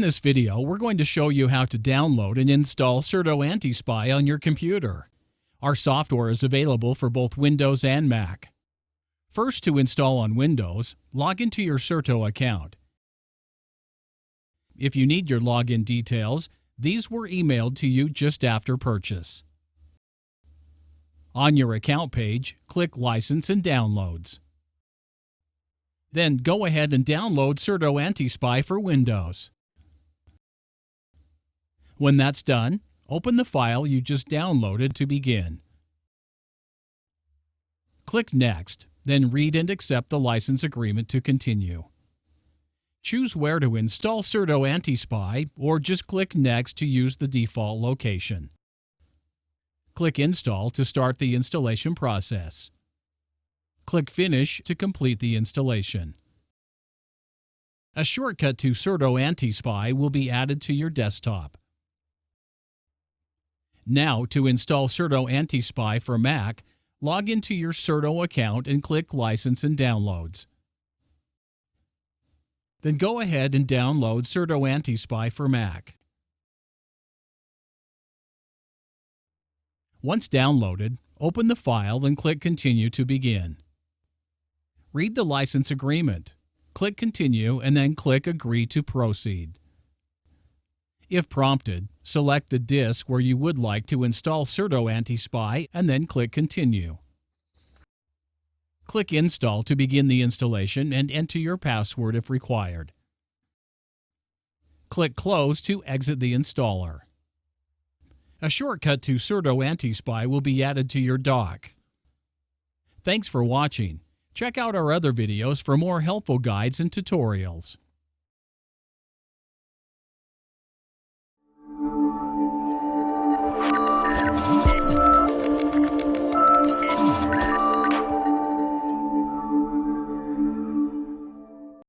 this video, we're going to show you how to download and install Certo AntiSpy on your computer. Our software is available for both Windows and Mac. First, to install on Windows, log into your Certo account. If you need your login details, these were emailed to you just after purchase. On your account page, click License and Downloads. Then go ahead and download Certo AntiSpy for Windows. When that's done, open the file you just downloaded to begin. Click Next, then read and accept the license agreement to continue. Choose where to install Certo AntiSpy, or just click Next to use the default location. Click Install to start the installation process. Click Finish to complete the installation. A shortcut to Certo AntiSpy will be added to your desktop. Now, to install Certo AntiSpy for Mac, log into your Certo account and click License and Downloads. Then go ahead and download Certo AntiSpy for Mac. Once downloaded, open the file and click Continue to begin. Read the license agreement. Click Continue and then click Agree to proceed. If prompted, select the disk where you would like to install Certo AntiSpy and then click Continue. Click Install to begin the installation and enter your password if required. Click Close to exit the installer. A shortcut to Certo AntiSpy will be added to your dock. Thanks for watching. Check out our other videos for more helpful guides and tutorials.